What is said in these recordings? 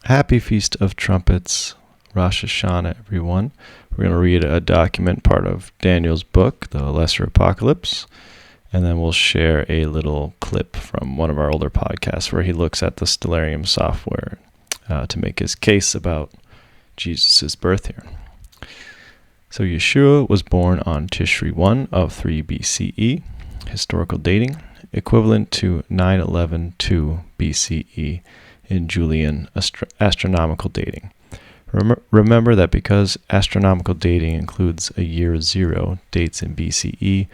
Happy Feast of Trumpets, Rosh Hashanah, everyone. We're going to read a document, part of Daniel's book, The Lesser Apocalypse, and then we'll share a little clip from one of our older podcasts where he looks at the Stellarium software to make his case about Jesus' birth here. So Yeshua was born on Tishri 1 of 3 BCE, historical dating, equivalent to 911-2 BCE in Julian astronomical dating. Remember that because astronomical dating includes a year 0, dates in BCE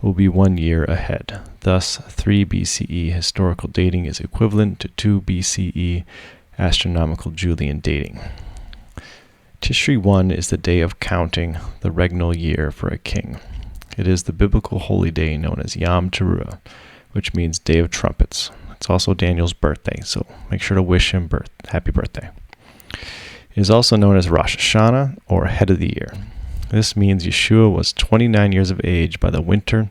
will be 1 year ahead. Thus, 3 BCE historical dating is equivalent to 2 BCE astronomical Julian dating. Tishri 1 is the day of counting the regnal year for a king. It is the biblical holy day known as Yom Teruah, which means Day of Trumpets. It's also Daniel's birthday, so make sure to wish him happy birthday. It is also known as Rosh Hashanah, or Head of the Year. This means Yeshua was 29 years of age by the winter,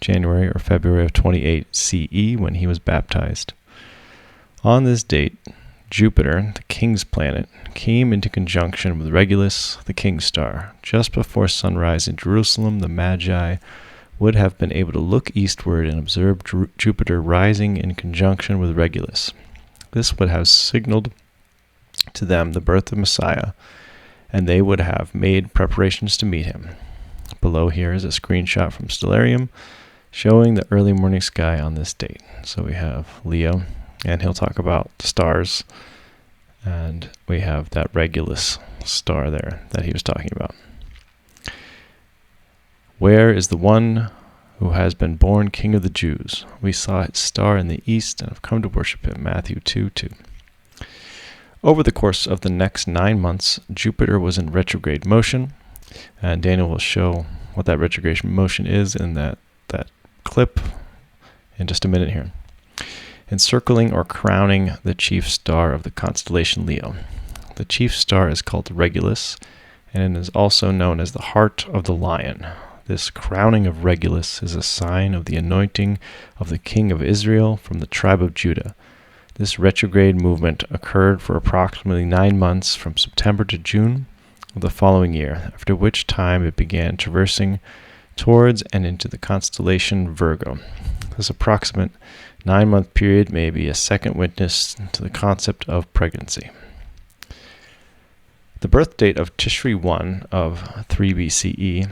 January or February of 28 CE, when he was baptized. On this date, Jupiter, the king's planet, came into conjunction with Regulus, the king's star. Just before sunrise in Jerusalem, the Magi would have been able to look eastward and observe Jupiter rising in conjunction with Regulus. This would have signaled to them the birth of Messiah, and they would have made preparations to meet him. Below here is a screenshot from Stellarium showing the early morning sky on this date. So we have Leo, and he'll talk about the stars, and we have that Regulus star there that he was talking about. Where is the one who has been born King of the Jews? We saw his star in the east and have come to worship him. Matthew 2:2. Over the course of the next 9 months, Jupiter was in retrograde motion, and Daniel will show what that retrograde motion is in that clip in just a minute here. Encircling or crowning the chief star of the constellation Leo. The chief star is called Regulus, and it is also known as the heart of the lion. This crowning of Regulus is a sign of the anointing of the king of Israel from the tribe of Judah. This retrograde movement occurred for approximately 9 months from September to June of the following year, after which time it began traversing towards and into the constellation Virgo. This approximate 9-month period may be a second witness to the concept of pregnancy. The birth date of Tishri 1 of 3 BCE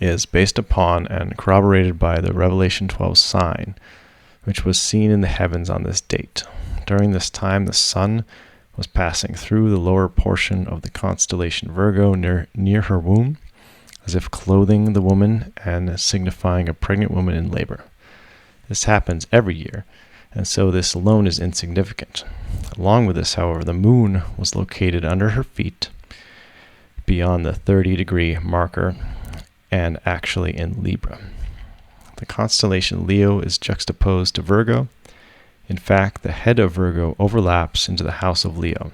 is based upon and corroborated by the Revelation 12 sign, which was seen in the heavens on this date. During this time, the sun was passing through the lower portion of the constellation Virgo near her womb, as if clothing the woman and signifying a pregnant woman in labor. This happens every year, and so this alone is insignificant. Along with this, however, the moon was located under her feet beyond the 30-degree marker and actually in Libra. The constellation Leo is juxtaposed to Virgo. In fact, the head of Virgo overlaps into the house of Leo.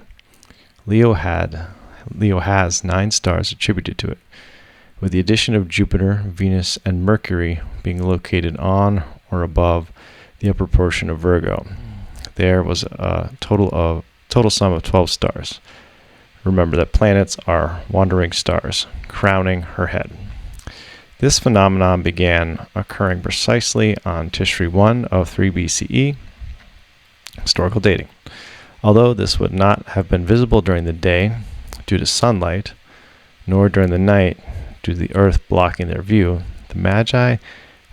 Leo has 9 stars attributed to it, with the addition of Jupiter, Venus, and Mercury being located on or above the upper portion of Virgo. There was a total sum of 12 stars. Remember that planets are wandering stars, crowning her head. This phenomenon began occurring precisely on Tishri 1 of 3 BCE, historical dating. Although this would not have been visible during the day due to sunlight, nor during the night due to the Earth blocking their view, the Magi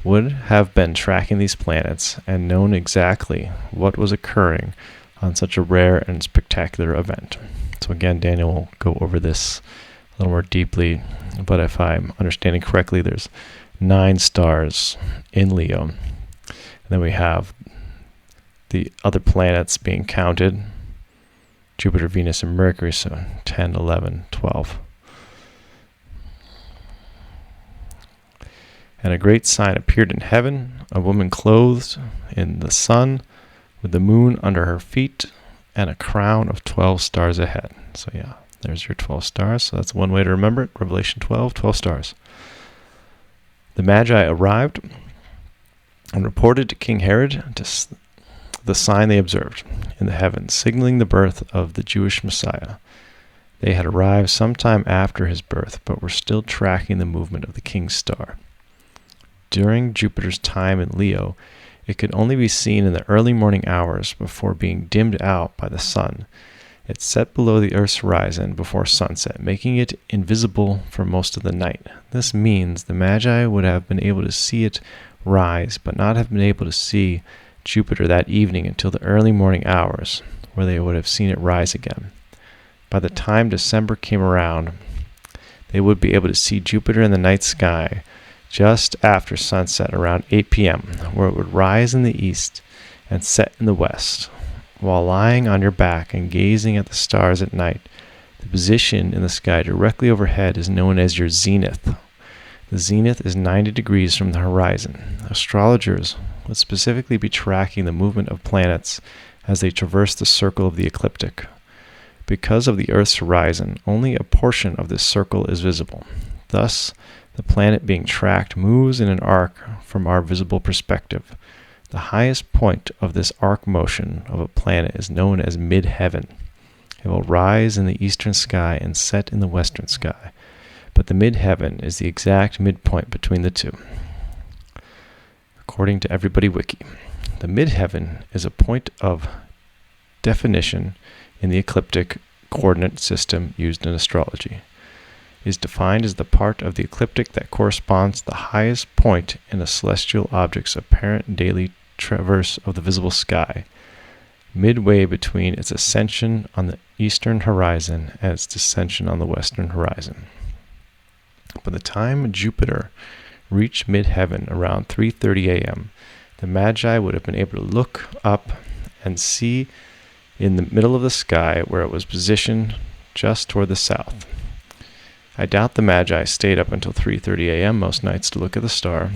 would have been tracking these planets and known exactly what was occurring on such a rare and spectacular event. So again, Daniel will go over this a little more deeply, but if I'm understanding correctly, there's 9 stars in Leo. And then we have the other planets being counted, Jupiter, Venus, and Mercury, so 10, 11, 12. And a great sign appeared in heaven, a woman clothed in the sun, with the moon under her feet, and a crown of 12 stars ahead. So yeah, there's your 12 stars. So that's one way to remember it. Revelation 12, 12 stars. The Magi arrived and reported to King Herod the sign they observed in the heavens, signaling the birth of the Jewish Messiah. They had arrived sometime after his birth, but were still tracking the movement of the king's star. During Jupiter's time in Leo, it could only be seen in the early morning hours before being dimmed out by the sun. It set below the Earth's horizon before sunset, making it invisible for most of the night. This means the Magi would have been able to see it rise, but not have been able to see Jupiter that evening until the early morning hours, where they would have seen it rise again. By the time December came around, they would be able to see Jupiter in the night sky just after sunset around 8 p.m., where it would rise in the east and set in the west. While lying on your back and gazing at the stars at night, the position in the sky directly overhead is known as your zenith. The zenith is 90 degrees from the horizon. Astrologers would specifically be tracking the movement of planets as they traverse the circle of the ecliptic. Because of the Earth's horizon, only a portion of this circle is visible. Thus, the planet being tracked moves in an arc from our visible perspective. The highest point of this arc motion of a planet is known as midheaven. It will rise in the eastern sky and set in the western sky, but the midheaven is the exact midpoint between the two. According to Everybody Wiki, the midheaven is a point of definition in the ecliptic coordinate system used in astrology. It is defined as the part of the ecliptic that corresponds to the highest point in a celestial object's apparent daily traverse of the visible sky, midway between its ascension on the eastern horizon and its descension on the western horizon. By the time Jupiter reached midheaven around 3:30 a.m., the Magi would have been able to look up and see in the middle of the sky where it was positioned just toward the south. I doubt the Magi stayed up until 3:30 a.m. most nights to look at the star,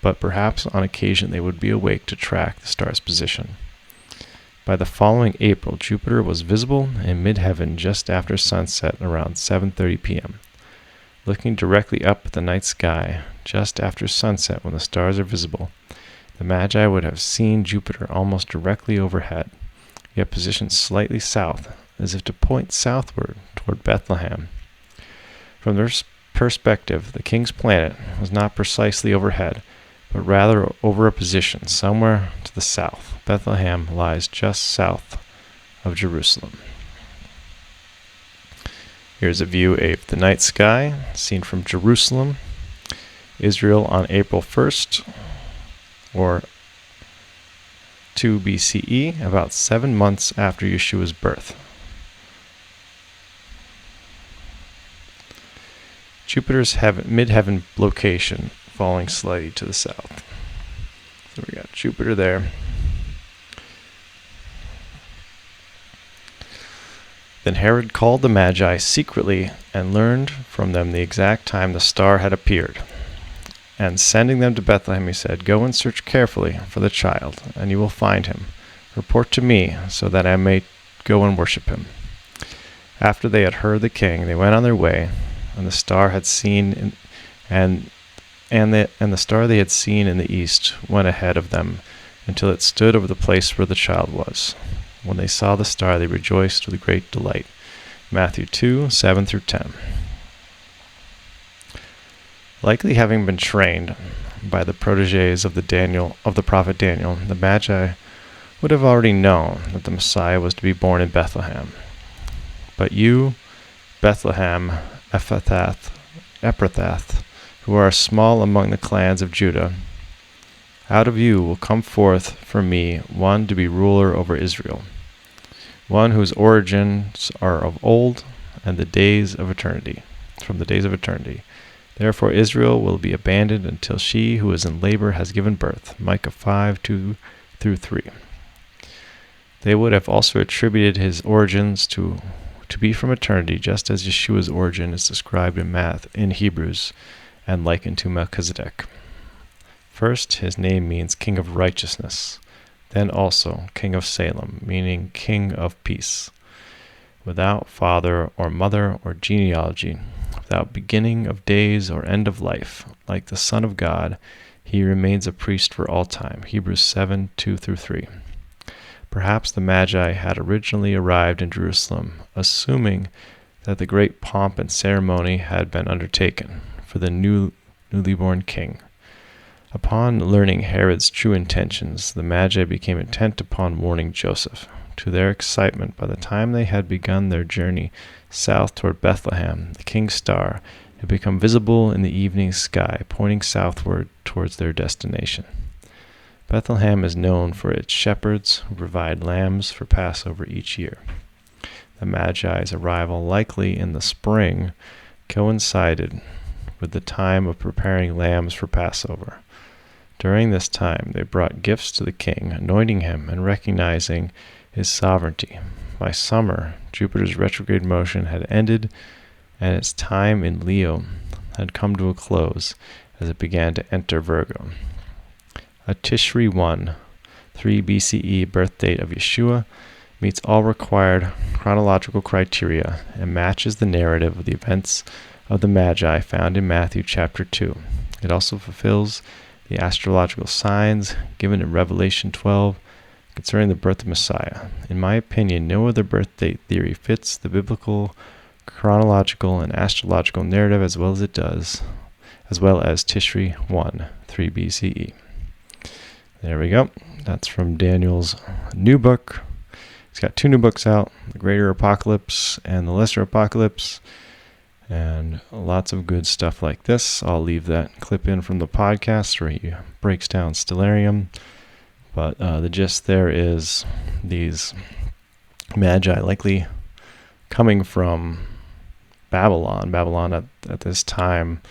but perhaps on occasion they would be awake to track the star's position. By the following April, Jupiter was visible in midheaven just after sunset around 7:30 p.m. Looking directly up at the night sky just after sunset when the stars are visible, the Magi would have seen Jupiter almost directly overhead, yet positioned slightly south, as if to point southward toward Bethlehem. From their perspective, the king's planet was not precisely overhead, but rather over a position somewhere to the south. Bethlehem lies just south of Jerusalem. Here's a view of the night sky seen from Jerusalem, Israel on April 1st, or 2 BCE, about 7 months after Yeshua's birth. Jupiter's midheaven location falling slightly to the south. So we got Jupiter there. Then Herod called the Magi secretly and learned from them the exact time the star had appeared. And sending them to Bethlehem, he said, "Go and search carefully for the child, and you will find him. Report to me, so that I may go and worship him." After they had heard the king, they went on their way, and the star had seen the star they had seen in the east went ahead of them until it stood over the place where the child was. When they saw the star, they rejoiced with great delight. Matthew 2:7-10. Likely having been trained by the protégés of the prophet Daniel, the Magi would have already known that the Messiah was to be born in Bethlehem. But you, Bethlehem Ephrathah, who are small among the clans of Judah, out of you will come forth for me one to be ruler over Israel, one whose origins are of old and the days of eternity, from the days of eternity. Therefore Israel will be abandoned until she who is in labor has given birth. Micah 5:2-3. They would have also attributed his origins to be from eternity, just as Yeshua's origin is described in Hebrews and likened to Melchizedek. First, his name means King of Righteousness, then also King of Salem, meaning King of Peace. Without father or mother or genealogy, without beginning of days or end of life, like the Son of God, he remains a priest for all time. Hebrews 7:2-3. Perhaps the Magi had originally arrived in Jerusalem, assuming that the great pomp and ceremony had been undertaken for the newly born king. Upon learning Herod's true intentions, the Magi became intent upon warning Joseph. To their excitement, by the time they had begun their journey south toward Bethlehem, the king's star had become visible in the evening sky, pointing southward towards their destination. Bethlehem is known for its shepherds who provide lambs for Passover each year. The Magi's arrival, likely in the spring, coincided with the time of preparing lambs for Passover. During this time, they brought gifts to the king, anointing him and recognizing his sovereignty. By summer, Jupiter's retrograde motion had ended, and its time in Leo had come to a close as it began to enter Virgo. A Tishri 1, 3 BCE birth date of Yeshua meets all required chronological criteria and matches the narrative of the events of the Magi found in Matthew chapter 2. It also fulfills the astrological signs given in Revelation 12 concerning the birth of Messiah. In my opinion, no other birth date theory fits the biblical, chronological, and astrological narrative as well as Tishri 1, 3 BCE. There we go. That's from Daniel's new book. He's got 2 new books out, The Greater Apocalypse and The Lesser Apocalypse, and lots of good stuff like this. I'll leave that clip in from the podcast where he breaks down Stellarium. But the gist there is these Magi likely coming from Babylon. Babylon at this time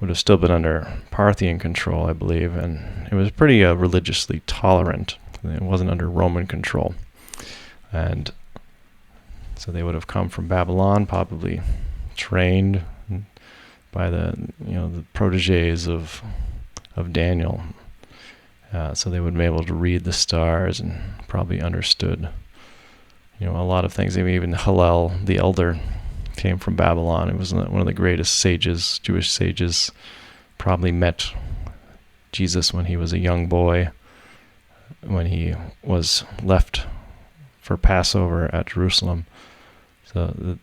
would have still been under Parthian control, I believe, and it was pretty religiously tolerant. It wasn't under Roman control. And so they would have come from Babylon, probably trained by the proteges of Daniel. So they would have been able to read the stars and probably understood a lot of things. Even Hillel the Elder came from Babylon. It was one of the greatest sages, Jewish sages. Probably met Jesus when he was a young boy, when he was left for Passover at Jerusalem. So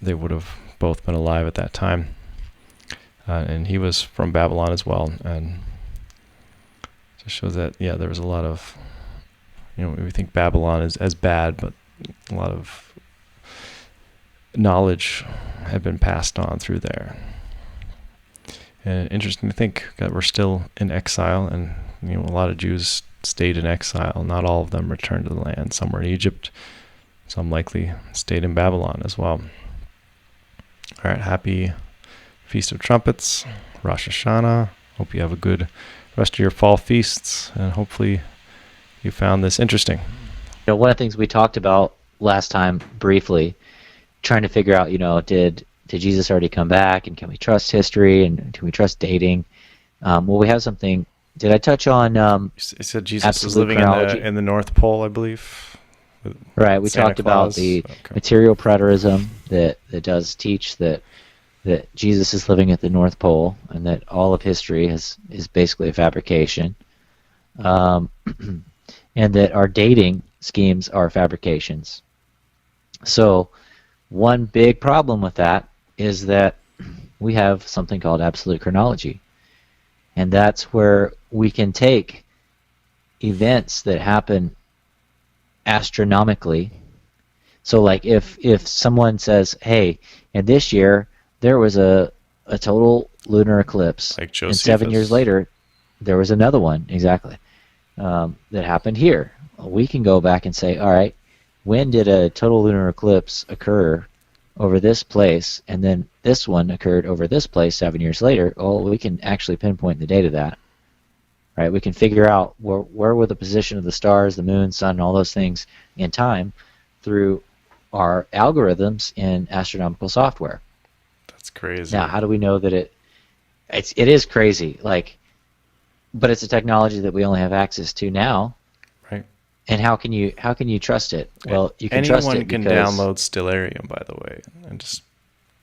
they would have both been alive at that time. And he was from Babylon as well. And it shows that, there was a lot of, we think Babylon is as bad, but a lot of knowledge had been passed on through there. And interesting to think that we're still in exile, and a lot of Jews stayed in exile. Not all of them returned to the land. Some were in Egypt. Some likely stayed in Babylon as well. All right, happy Feast of Trumpets, Rosh Hashanah. Hope you have a good rest of your fall feasts, and hopefully you found this interesting. One of the things we talked about last time briefly, trying to figure out, did Jesus already come back, and can we trust history, and can we trust dating? Well, we have something. Did I touch on? You said Jesus was living in the North Pole, I believe. Right. We talked about the material preterism that does teach that Jesus is living at the North Pole, and that all of history is basically a fabrication, and that our dating schemes are fabrications. So one big problem with that is that we have something called absolute chronology, and that's where we can take events that happen astronomically. So like if someone says, hey, in this year there was a total lunar eclipse, like and 7 years later there was another one, exactly, that happened here, we can go back and say, all right, when did a total lunar eclipse occur over this place, and then this one occurred over this place 7 years later? Oh, we can actually pinpoint the date of that. Right? We can figure out where were the position of the stars, the moon, sun, and all those things in time through our algorithms in astronomical software. That's crazy. Now, how do we know that it is crazy? But it's a technology that we only have access to now. Right. And how can you trust it? Well, you can trust it anyone can download Stellarium, by the way, and just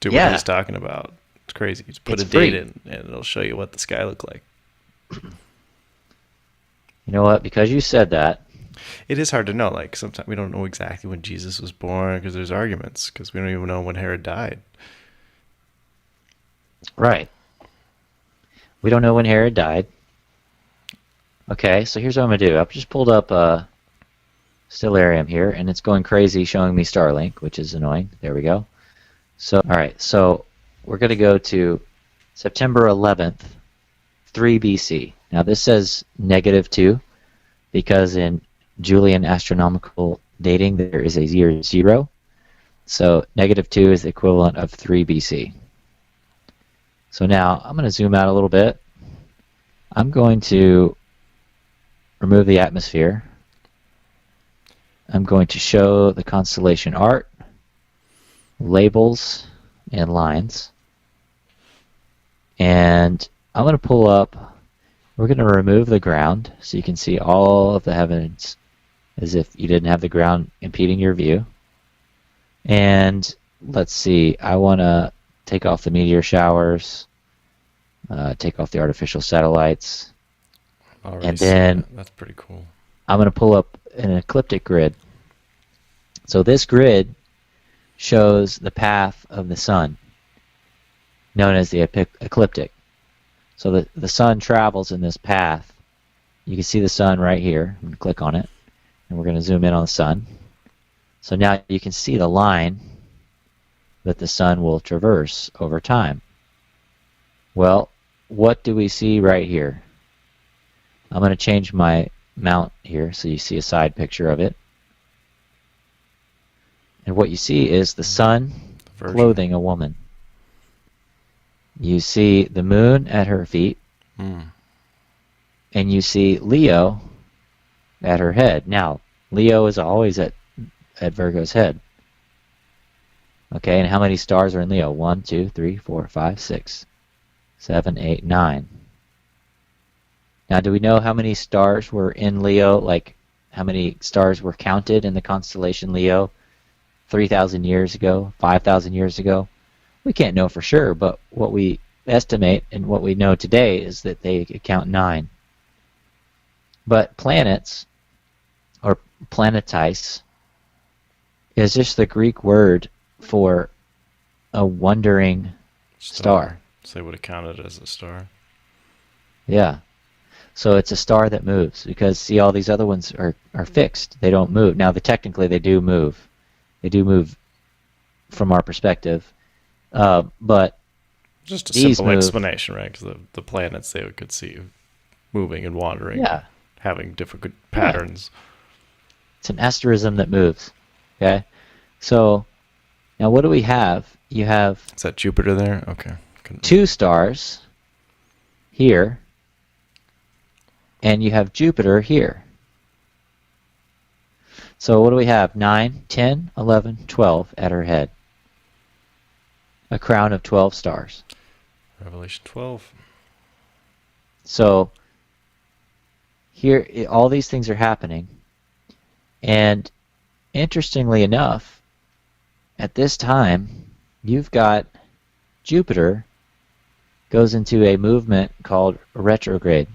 do what he's talking about. It's crazy. You just put a date in, and it'll show you what the sky looked like. You know what? Because you said that, It is hard to know. Like, sometimes we don't know exactly when Jesus was born because there's arguments, because we don't even know when Herod died. Right. We don't know when Herod died. Okay, so here's what I'm going to do. I've just pulled up Stellarium here, and it's going crazy showing me Starlink, which is annoying. There we go. So, all right, so we're going to go to September 11th, 3 BC. Now, this says -2 because in Julian astronomical dating, there is a year 0. So -2 is the equivalent of 3 BC. So now I'm going to zoom out a little bit. I'm going to remove the atmosphere. I'm going to show the constellation art, labels, and lines. And I'm going to pull up, we're going to remove the ground so you can see all of the heavens as if you didn't have the ground impeding your view. And let's see, I want to take off the meteor showers, take off the artificial satellites, and then that's pretty cool. I'm going to pull up an ecliptic grid. So this grid shows the path of the sun, known as the ecliptic. So the sun travels in this path. You can see the sun right here. I'm going to click on it, and we're going to zoom in on the sun. So now you can see the line that the sun will traverse over time. Well, what do we see right here? I'm going to change my mount here so you see a side picture of it. And what you see is the sun clothing a woman. You see the moon at her feet, and you see Leo at her head. Now, Leo is always at Virgo's head. Okay, and how many stars are in Leo? 1, 2, 3, 4, 5, 6, 7, 8, 9. Now, do we know how many stars were in Leo, like how many stars were counted in the constellation Leo 3,000 years ago, 5,000 years ago? We can't know for sure, but what we estimate and what we know today is that they count 9. But planets, or planetais, is just the Greek word for a wandering star. So they would have counted it as a star. Yeah. So it's a star that moves, because, see, all these other ones are fixed. They don't move. Now, technically, they do move. They do move from our perspective. But just a simple explanation, right? Because the planets, they could see moving and wandering, having different patterns. Yeah. It's an asterism that moves. Okay? So, now what do we have? You have... Is that Jupiter there? Okay. 2 stars here, and you have Jupiter here. So what do we have? 9, 10, 11, 12 at her head. A crown of 12 stars. Revelation 12. So here, all these things are happening. And interestingly enough, at this time, you've got Jupiter goes into a movement called retrograde.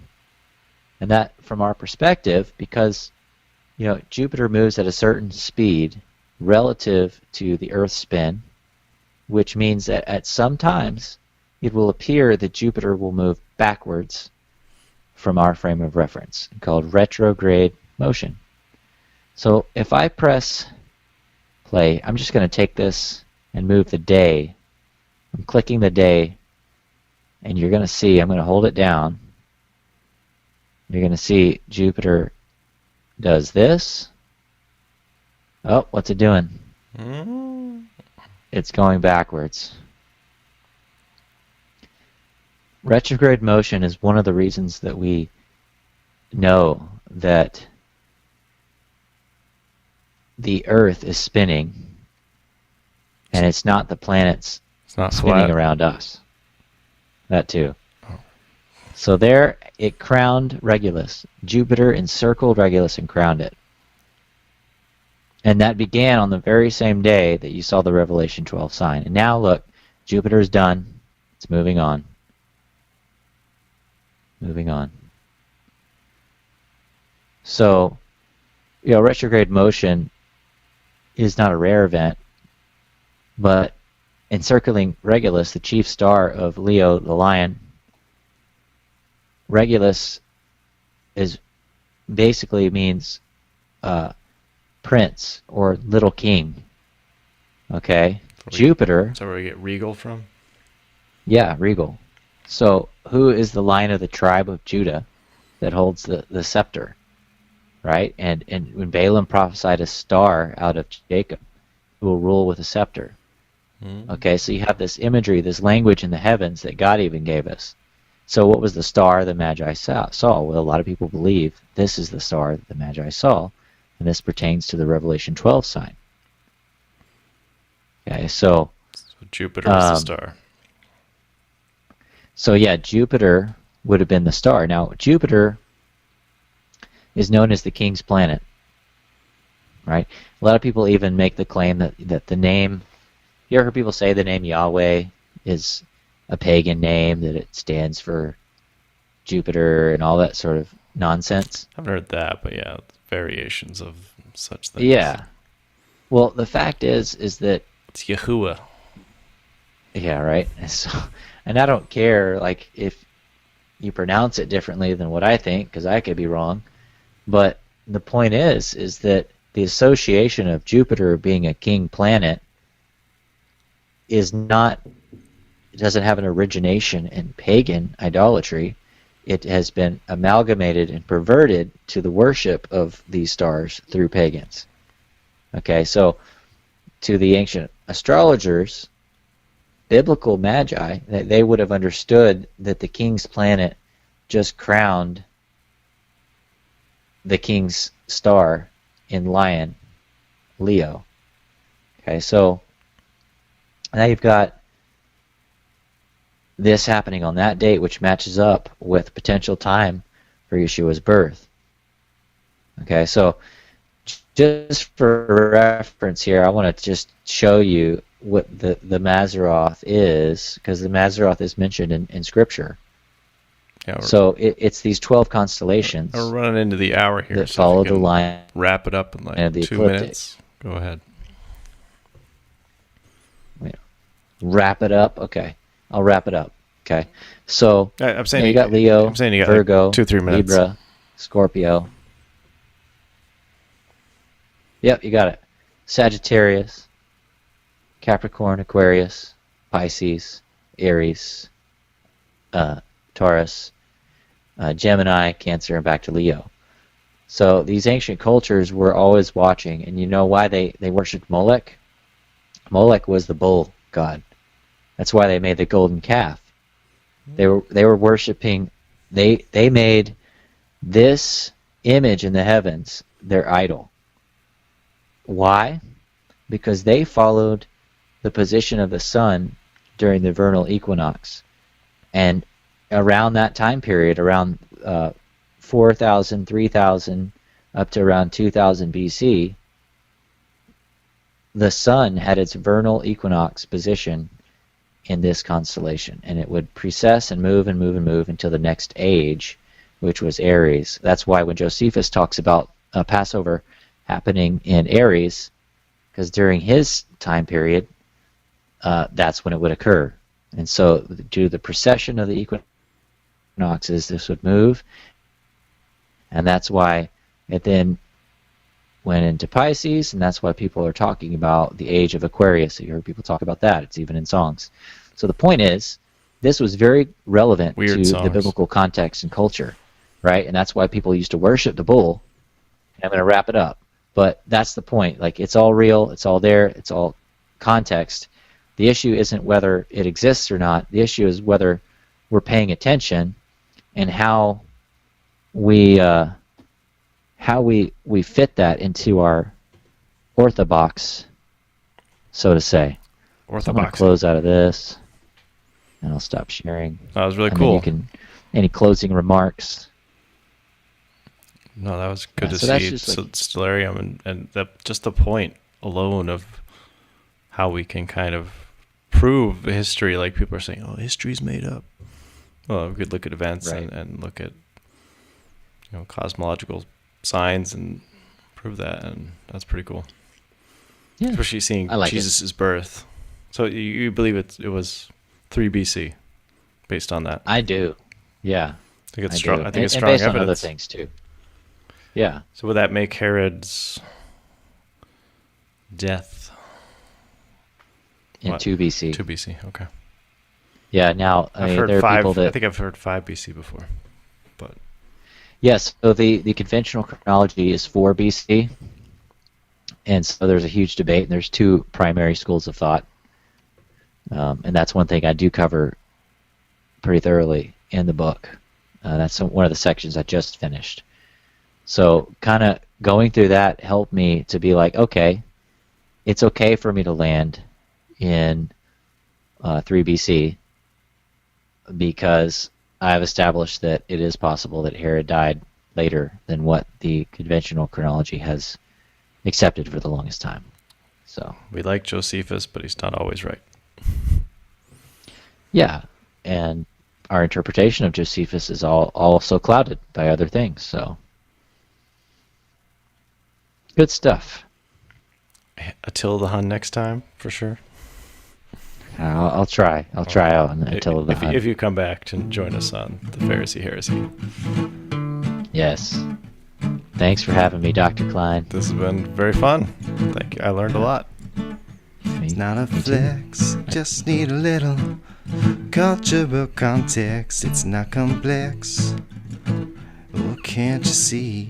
And that, from our perspective, because Jupiter moves at a certain speed relative to the Earth's spin, which means that at some times it will appear that Jupiter will move backwards from our frame of reference, called retrograde motion. So if I press play, I'm just going to take this and move the day. I'm clicking the day, and you're going to see, I'm going to hold it down. You're going to see Jupiter does this. Oh, what's it doing? It's going backwards. Retrograde motion is one of the reasons that we know that the Earth is spinning, and it's not the planets spinning around us. That too. Oh. So there, it crowned Regulus. Jupiter encircled Regulus and crowned it. And that began on the very same day that you saw the Revelation 12 sign. And now look, Jupiter's done. It's moving on. Moving on. So retrograde motion is not a rare event, but encircling Regulus, the chief star of Leo the Lion, Regulus is basically means prince or little king. Okay? Jupiter. Is that where we get regal from? Yeah, regal. So who is the lion of the tribe of Judah that holds the scepter? Right? And when Balaam prophesied a star out of Jacob who will rule with a scepter. Okay, so you have this imagery, this language in the heavens that God even gave us. So what was the star the Magi saw? Well, a lot of people believe this is the star that the Magi saw, and this pertains to the Revelation 12 sign. Okay, so Jupiter is the star. So yeah, Jupiter would have been the star. Now, Jupiter is known as the king's planet, right? A lot of people even make the claim that the name, you ever heard people say the name Yahweh is a pagan name, that it stands for Jupiter and all that sort of nonsense? I haven't heard that, but yeah, variations of such things. Yeah. Well, the fact is that it's Yahuwah. Yeah, right. And I don't care, like, if you pronounce it differently than what I think, because I could be wrong. But the point is that the association of Jupiter being a king planet is not, it doesn't have an origination in pagan idolatry. It has been amalgamated and perverted to the worship of these stars through pagans. Okay, so to the ancient astrologers, biblical magi, they would have understood that the king's planet just crowned the king's star in Lion, Leo. Okay, so now you've got this happening on that date, which matches up with potential time for Yeshua's birth. Okay, so just for reference here, I want to just show you what the Mazzaroth is, because the Mazzaroth is mentioned in Scripture. Yeah, so it's these 12 constellations. We're running into the hour here. That follow the line. Wrap it up in like 2 minutes. Go ahead. Wrap it up? Okay. I'll wrap it up. Okay. So I'm saying you got Leo, I'm saying you got Virgo, like 2-3 minutes. Libra, Scorpio. Yep, you got it. Sagittarius, Capricorn, Aquarius, Pisces, Aries, Taurus, Gemini, Cancer, and back to Leo. So these ancient cultures were always watching, and you know why they worshipped Molech? Molech was the bull god. That's why they made the golden calf. They were worshiping. They made this image in the heavens their idol. Why? Because they followed the position of the sun during the vernal equinox, and around that time period, around 4,000, 3,000, up to around 2000 BC, the sun had its vernal equinox position in this constellation, and it would precess and move and move and move until the next age, which was Aries. That's why when Josephus talks about Passover happening in Aries, because during his time period, that's when it would occur. And so due to the precession of the equinoxes, this would move, and that's why it then went into Pisces, and that's why people are talking about the age of Aquarius. You heard people talk about that. It's even in songs. So the point is, this was very relevant to the biblical context and culture, right? And that's why people used to worship the bull. And I'm going to wrap it up. But that's the point. Like, it's all real. It's all there. It's all context. The issue isn't whether it exists or not. The issue is whether we're paying attention and how we fit that into our orthobox, so to say. So I'm going to close out of this, and I'll stop sharing. That was really cool. Any closing remarks? No, that was good to see. Stellarium and just the point alone of how we can kind of prove history. Like, people are saying, oh, history's made up. Well, we could look at events and look at cosmological signs and prove that, and that's pretty cool. Yeah. Especially seeing Jesus' birth. So you believe it was 3 BC based on that? I do. Yeah. I think it's strong. I think it's and strong based evidence. on other things too. Yeah. So would that make Herod's death in 2 BC? 2 BC. Okay. Yeah. Now I've heard there are 5. people that I think I've heard 5 BC before, but yes. So the conventional chronology is 4 BC, and so there's a huge debate. And there's 2 primary schools of thought, and that's one thing I do cover pretty thoroughly in the book. That's one of the sections I just finished. So kind of going through that helped me to be like, okay, it's okay for me to land in 3 BC because I've established that it is possible that Herod died later than what the conventional chronology has accepted for the longest time. So we like Josephus, but he's not always right. Yeah, and our interpretation of Josephus is also clouded by other things. So good stuff. Attila the Hun next time for sure. I'll try. I'll try on Attila the Hun. If you come back to join us on the Pharisee heresy. Yes. Thanks for having me, Dr. Klein. This has been very fun. Thank you. I learned a lot. It's not a flex, just need a little cultural context. It's not complex. Oh, can't you see?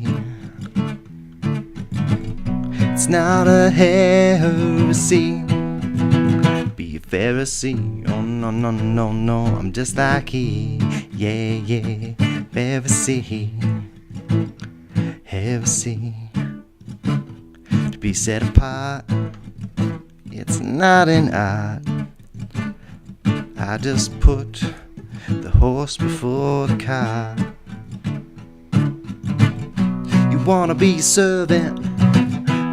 It's not a heresy. Be a Pharisee. Oh, no, no, no, no. I'm just like he. Yeah, yeah. Pharisee. Heresy. To be set apart. It's not an art. I just put the horse before the cart. You wanna be a servant,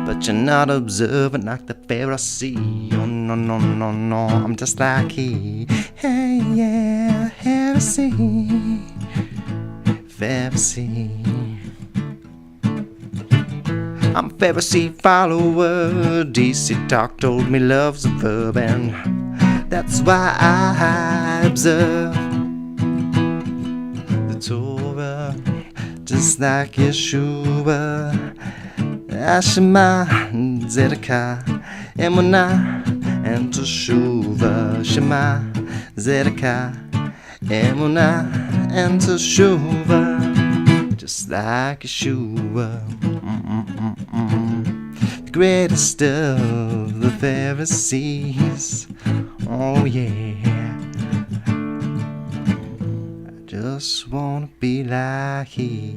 but you're not observant like the Pharisee. Oh no, no, no, no, I'm just like he. Hey, yeah, heresy, Pharisee. I'm a Pharisee follower. DC Talk told me love's a verb, and that's why I observe the Torah, just like Yeshua. Shema, Zedekiah, Emunah, and Teshuvah. Shema, Zedekiah, Emunah, and Teshuvah. Just like Yeshua. The greatest of the Pharisees. Oh yeah. I just wanna be like he.